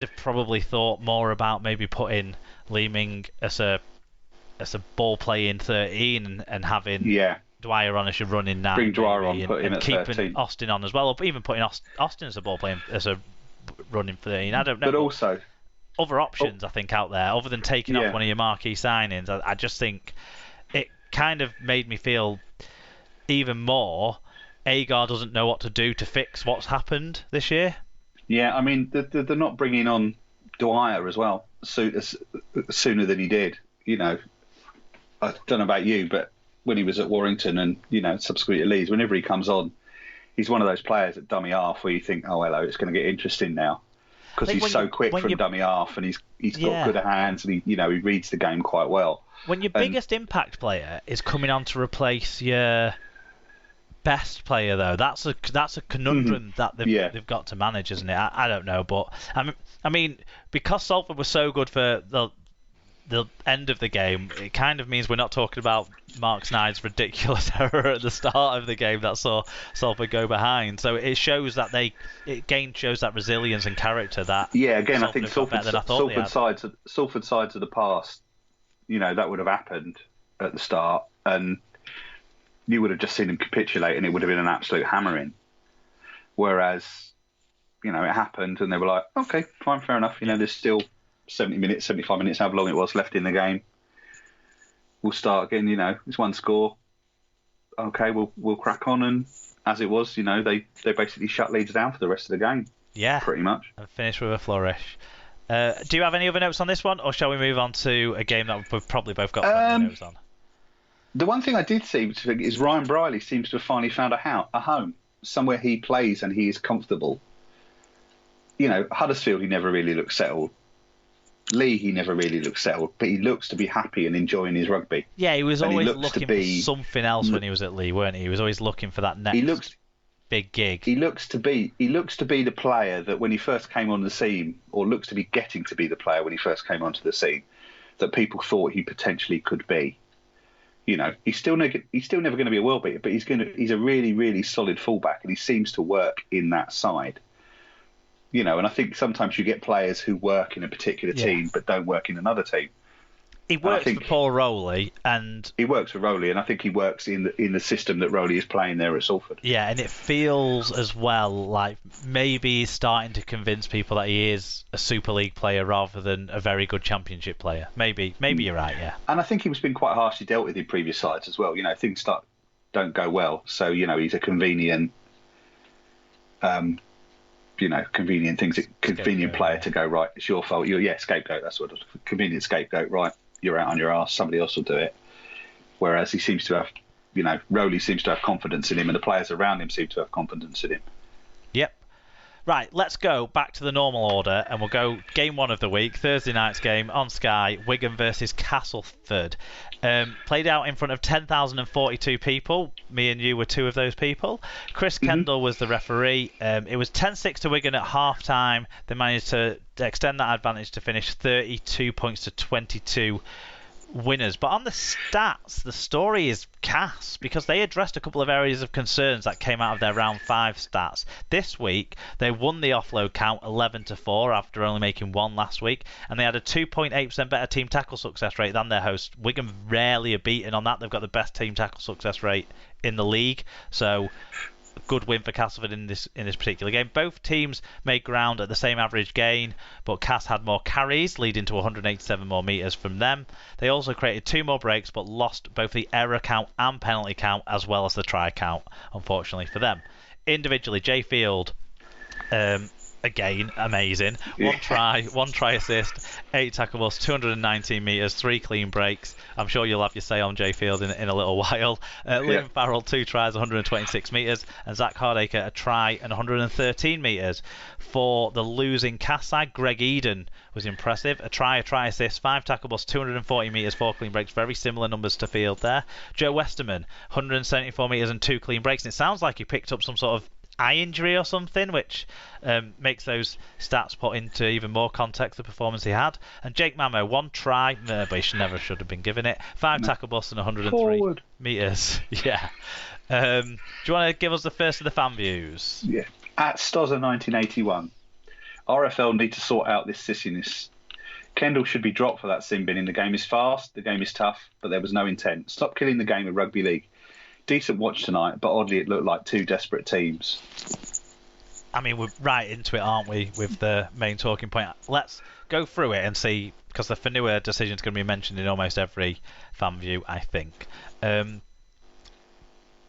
have probably thought more about maybe putting Leeming as a ball playing 13 and having Dwyer on as your running 9. Bring Dwyer on, maybe, put him and at keeping 13. Austin on as well, or even putting Austin as a ball playing as a running 13. I don't know. But also other options, I think, out there, other than taking off one of your marquee signings. I just think it kind of made me feel even more Agar doesn't know what to do to fix what's happened this year. Yeah, I mean, they're not bringing on Dwyer as well sooner than he did. You know, I don't know about you, but when he was at Warrington and, you know, subsequently at Leeds, whenever he comes on, he's one of those players at dummy half where you think, oh, hello, it's going to get interesting now. Because he's so quick from dummy half, and he's got good hands, and he reads the game quite well. When your biggest impact player is coming on to replace your best player, though, that's a conundrum that they've got to manage, isn't it? I don't know, but I mean, because Salford was so good for the end of the game, it kind of means we're not talking about Mark Snyde's ridiculous error at the start of the game that saw Salford go behind. So it shows that shows that resilience and character that. Yeah, again, I think Salford sides of the past, you know, that would have happened at the start, and you would have just seen them capitulate, and it would have been an absolute hammering. Whereas, you know, it happened, and they were like, okay, fine, fair enough. You know, there's still 70 minutes, 75 minutes, however long it was left in the game. We'll start again, you know, it's one score. Okay, we'll crack on, and as it was, you know, they basically shut Leeds down for the rest of the game. Yeah. Pretty much. And finish with a flourish. Do you have any other notes on this one, or shall we move on to a game that we've probably both got plenty of notes on? The one thing I did see is Ryan Briley seems to have finally found a home, somewhere he plays and he is comfortable. You know, Huddersfield, he never really looked settled. Lee, he never really looked settled, but he looks to be happy and enjoying his rugby. Yeah, he was always looking for something else when he was at Lee, weren't he? He was always looking for that next big gig. He looks to be the player that when he first came on the scene, or looks to be getting to be the player when he first came onto the scene, that people thought he potentially could be. You know, he's still never going to be a world beater, but he's a really, really solid fullback, and he seems to work in that side. You know, and I think sometimes you get players who work in a particular team but don't work in another team. He works for Paul Rowley, and he works for Rowley, and I think he works in the system that Rowley is playing there at Salford. Yeah, and it feels as well like maybe he's starting to convince people that he is a Super League player rather than a very good Championship player. Maybe you're right. Yeah, and I think he was been quite harshly dealt with in previous sides as well. You know, things don't go well, so you know he's a convenient. Convenient player to go, right, it's your fault. Scapegoat, that's what it is. Convenient scapegoat, right, you're out on your arse, somebody else will do it. Whereas he seems to have, you know, Rowley seems to have confidence in him, and the players around him seem to have confidence in him. Yep. Right, let's go back to the normal order, and we'll go game one of the week, Thursday night's game on Sky, Wigan versus Castleford. Played out in front of 10,042 people. Me and you were two of those people. Chris Kendall was the referee. It was 10-6 to Wigan at half-time. They managed to extend that advantage to finish 32 points to 22 winners. But on the stats, the story is Cass, because they addressed a couple of areas of concerns that came out of their round 5 stats. This week, they won the offload count 11-4 after only making one last week, and they had a 2.8% better team tackle success rate than their host. Wigan rarely are beaten on that. They've got the best team tackle success rate in the league, so good win for Castleford in this particular game. Both teams made ground at the same average gain, but Cass had more carries, leading to 187 more metres from them. They also created 2 more breaks, but lost both the error count and penalty count, as well as the try count, unfortunately for them. Individually, Jay Field, again, amazing. One try assist, 8 tackles, 219 metres, 3 clean breaks. I'm sure you'll have your say on Jay Field in a little while. Liam Farrell, 2 tries, 126 metres, and Zach Hardacre, a try and 113 metres. For the losing Cass side, Greg Eden was impressive. A try assist, 5 tackles, 240 metres, 4 clean breaks. Very similar numbers to Field there. Joe Westerman, 174 metres and 2 clean breaks. And it sounds like he picked up some sort of eye injury or something, which makes those stats put into even more context the performance he had. And Jake Mamo, 1 try, but he never should have been given it. 5 tackle busts and 103 metres. Yeah. Do you want to give us the first of the fan views? Yeah. At Stozza 1981. RFL need to sort out this sissiness. Kendall should be dropped for that sin bin. The game is fast, the game is tough, but there was no intent. Stop killing the game of rugby league. Decent watch tonight, but oddly it looked like two desperate teams. I mean, we're right into it, aren't we, with the main talking point. Let's go through it and see, because the Whenua decision is going to be mentioned in almost every fan view, I think.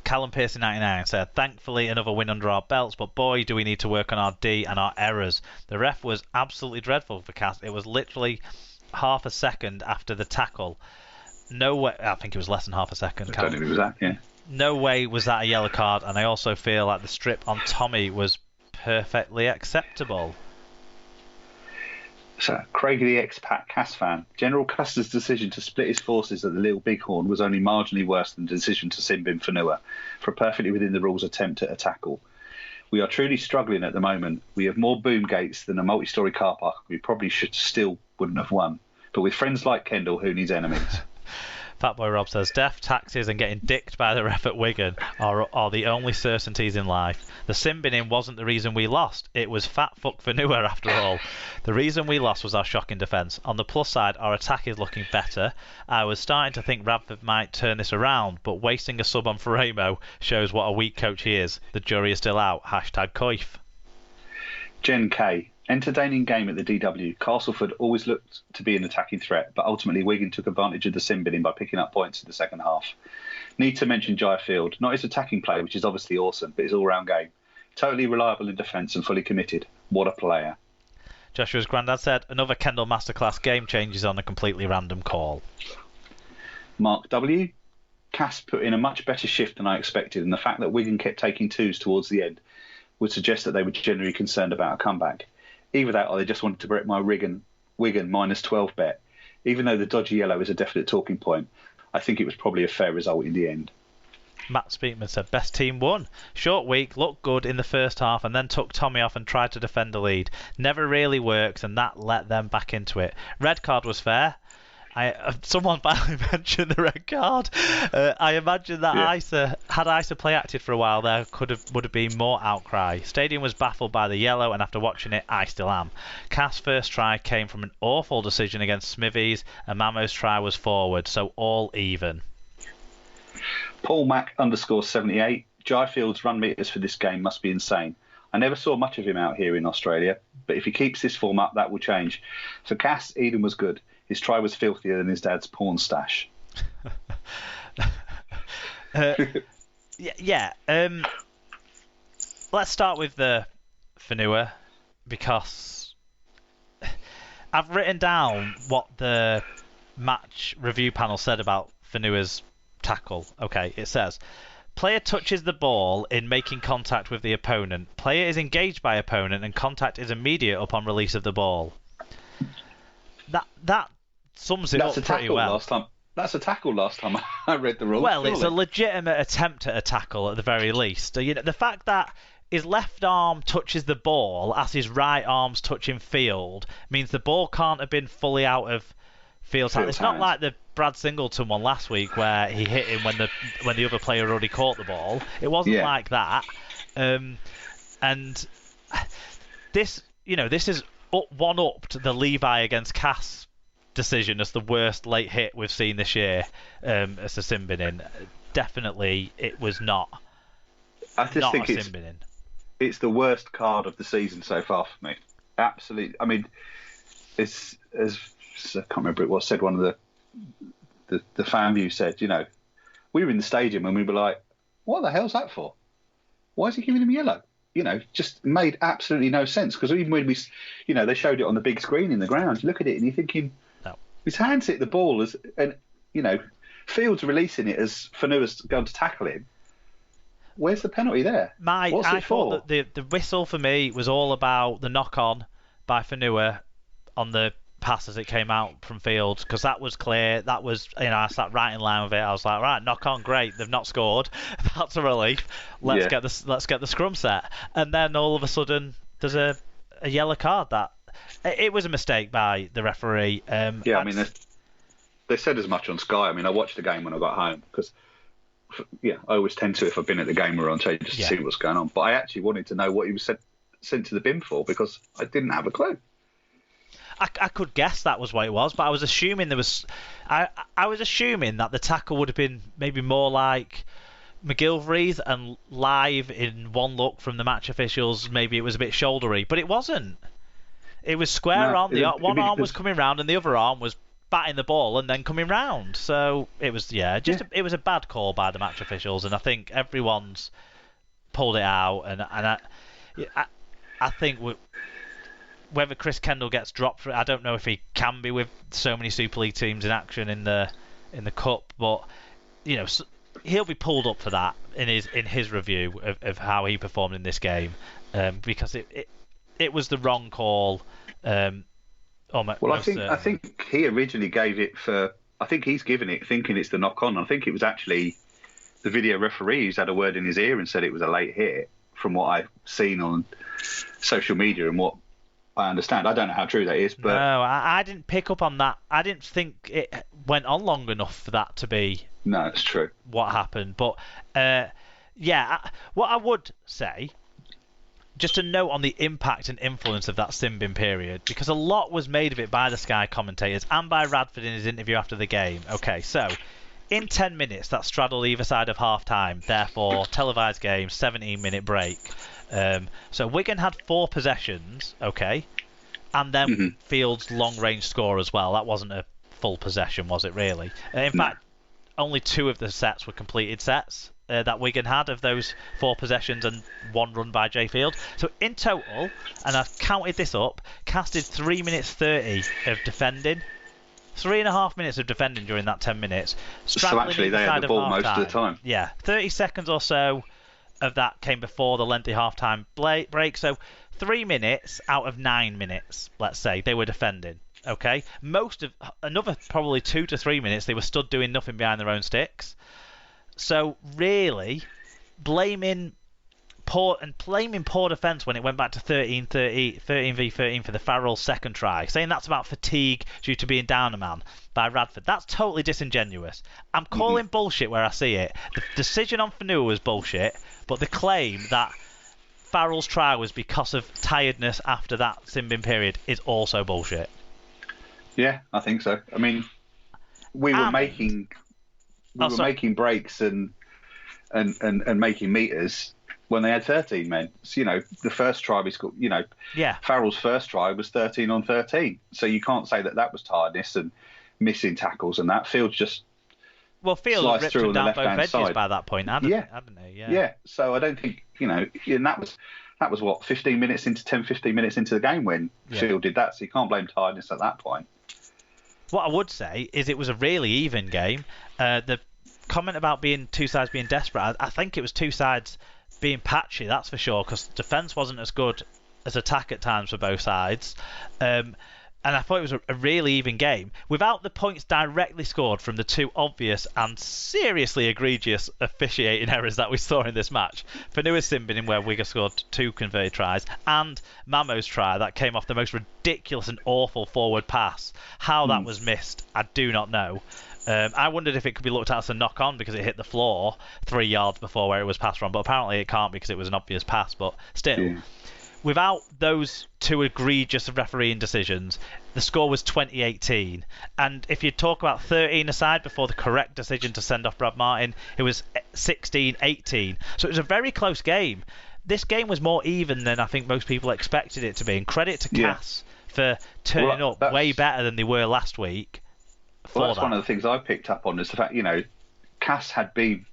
Callum Pearson 99 said, thankfully another win under our belts, but boy do we need to work on our D and our errors. The ref was absolutely dreadful for Cass. It was literally half a second after the tackle. No way, I think it was less than half a second. I don't think it was that, yeah. No way was that a yellow card, and I also feel like the strip on Tommy was perfectly acceptable. So, Craig the expat Cass fan. General Custer's decision to split his forces at the Little Bighorn was only marginally worse than the decision to sin bin Whenua for a perfectly within the rules attempt at a tackle. We are truly struggling at the moment. We have more boom gates than a multi-storey car park. We probably wouldn't have won. But with friends like Kendall, who needs enemies? Fatboy Rob says, death, taxes and getting dicked by the ref at Wigan are the only certainties in life. The sin binning wasn't the reason we lost. It was fat fuck Whenua after all. The reason we lost was our shocking defence. On the plus side, our attack is looking better. I was starting to think Radford might turn this around, but wasting a sub on Ferramo shows what a weak coach he is. The jury is still out. #Coif. Jen K. Entertaining game at the DW. Castleford always looked to be an attacking threat, but ultimately Wigan took advantage of the sin binning by picking up points in the second half. Need to mention Jai Field. Not his attacking play, which is obviously awesome, but his all-round game. Totally reliable in defence and fully committed. What a player. Joshua's granddad said, another Kendall Masterclass game changes on a completely random call. Mark W. Cass put in a much better shift than I expected, and the fact that Wigan kept taking twos towards the end would suggest that they were generally concerned about a comeback. Either that or they just wanted to break my Wigan minus 12 bet. Even though the dodgy yellow is a definite talking point, I think it was probably a fair result in the end. Matt Speakman said, best team won. Short week, looked good in the first half and then took Tommy off and tried to defend the lead. Never really works and that let them back into it. Red card was fair. Someone finally mentioned the red card. I imagine that had Isa play acted for a while, there would have been more outcry. Stadium was baffled by the yellow, and after watching it, I still am. Cass' first try came from an awful decision against Smithies, and Mamo's try was forward, so all even. Paul Mac _78. Jai Field's run meters for this game must be insane. I never saw much of him out here in Australia, but if he keeps this form up, that will change. For Cass, Eden was good. His try was filthier than his dad's porn stash. Let's start with the Whenua, because I've written down what the match review panel said about Whenua's tackle. Okay, it says, player touches the ball in making contact with the opponent. Player is engaged by opponent and contact is immediate upon release of the ball. That sums it up pretty well. That's a tackle last time I read the rules. Well, surely. It's a legitimate attempt at a tackle at the very least. You know, the fact that his left arm touches the ball as his right arm's touching field means the ball can't have been fully out of field time. It's not like the Brad Singleton one last week where he hit him when the other player already caught the ball. It wasn't like that. And this is one-upped the Levi against Cass decision as the worst late hit we've seen this year as a sin binning. Definitely, it was not. I just think it's the worst card of the season so far for me. Absolutely. I mean, it's as I can't remember it was said. One of the fan view said, we were in the stadium and we were like, what the hell's that for? Why is he giving him yellow? Just made absolutely no sense, because even when they showed it on the big screen in the ground, you look at it and you're thinking, no. His hands hit the ball Fields releasing it as Whenua's going to tackle him. Where's the penalty there? I thought that the whistle for me was all about the knock on by Whenua on the pass as it came out from Fields, because that was clear. That was, I sat right in line with it. I was like, right, knock on, great. They've not scored. That's a relief. Let's get the scrum set. And then all of a sudden, there's a yellow card. That it was a mistake by the referee. They said as much on Sky. I watched the game when I got home because, I always tend to, if I've been at the game or on TV, just to see what's going on. But I actually wanted to know what he was sent to the bin for, because I didn't have a clue. I could guess that was what it was, but I was assuming I was assuming that the tackle would have been maybe more like McGilvery's and live in one look from the match officials. Maybe it was a bit shouldery, but it wasn't. It was square on. One arm was coming round and the other arm was batting the ball and then coming round. So it was it was a bad call by the match officials, and I think everyone's pulled it out. And I think whether Chris Kendall gets dropped for it, I don't know if he can be with so many Super League teams in action in the cup, but he'll be pulled up for that in his review of how he performed in this game, because it was the wrong call. I think he originally gave it for. I think he's given it thinking it's the knock on. I think it was actually the video referee who's had a word in his ear and said it was a late hit, from what I've seen on social media and what I understand. I don't know how true that is, but no, I didn't pick up on that. I didn't think it went on long enough for that to be. No, it's true. What happened, but what I would say, just a note on the impact and influence of that sin bin period, because a lot was made of it by the Sky commentators and by Radford in his interview after the game. Okay, so in 10 minutes that straddled either side of half time, therefore televised game, 17-minute break. So Wigan had 4 possessions, okay, and then Field's long-range score as well. That wasn't a full possession, was it really? In fact, only 2 of the sets were completed sets that Wigan had of those 4 possessions, and 1 run by Jay Field. So in total, and I've counted this up, casted 3 minutes 30 of defending. 3.5 minutes of defending during that 10 minutes. So actually they had the ball most of the time. Yeah, 30 seconds or so of that came before the lengthy half-time break. So 3 minutes out of 9 minutes, let's say, they were defending. Okay, most of another probably 2 to 3 minutes they were stood doing nothing behind their own sticks. So really, blaming poor defence when it went back to 13v13 for the Farrell second try, saying that's about fatigue due to being down a man by Radford, that's totally disingenuous. I'm calling bullshit where I see it. The decision on Fanua was bullshit, but the claim that Farrell's try was because of tiredness after that sin bin period is also bullshit. Yeah, I think so. I mean, we were making breaks and making meters when they had 13 men. So, the first try we scored, Farrell's first try was 13 on 13. So you can't say that was tiredness and missing tackles and that. Field just Field ripped him down both edges side by that point, hadn't he? Yeah. So I don't think, and that was what, 15 minutes into the game when Field did that. So you can't blame tiredness at that point. What I would say is it was a really even game. The comment about two sides being desperate, I think it was two sides being patchy, that's for sure, because defence wasn't as good as attack at times for both sides. And I thought it was a really even game. Without the points directly scored from the 2 obvious and seriously egregious officiating errors that we saw in this match, Fanua's sin bin where Wigan scored 2 converted tries, and Mamo's try that came off the most ridiculous and awful forward pass. How that was missed, I do not know. I wondered if it could be looked at as a knock-on because it hit the floor 3 yards before where it was passed from, but apparently it can't because it was an obvious pass. But still, without those 2 egregious refereeing decisions, the score was 20-18. And if you talk about 13 aside before the correct decision to send off Brad Martin, it was 16-18. So it was a very close game. This game was more even than I think most people expected it to be. And credit to Cass for turning up way better than they were last week. Well, that's one of the things I picked up on is the fact, Cass had been,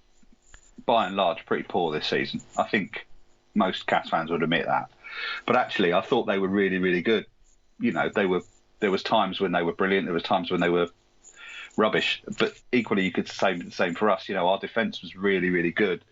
by and large, pretty poor this season. I think most Cass fans would admit that. But actually, I thought they were really, really good. There was times when they were brilliant. There was times when they were rubbish. But equally, you could say the same for us. Our defence was really, really good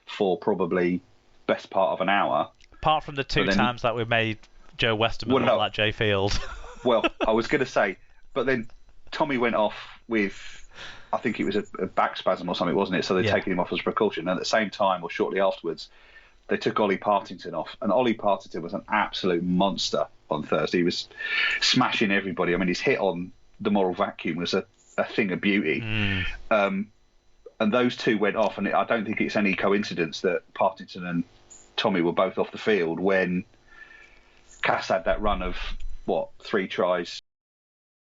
for probably best part of an hour. Apart from the 2 times that we made Joe Westerman look like Jay Field. Well, I was going to say, but then Tommy went off with, I think it was a back spasm or something, wasn't it? So they'd taken him off as a precaution. And at the same time, or shortly afterwards, they took Ollie Partington off. And Ollie Partington was an absolute monster on Thursday. He was smashing everybody. I mean, his hit on the moral vacuum was a thing of beauty. And those 2 went off. And I don't think it's any coincidence that Partington and Tommy were both off the field when Cass had that run of 3 tries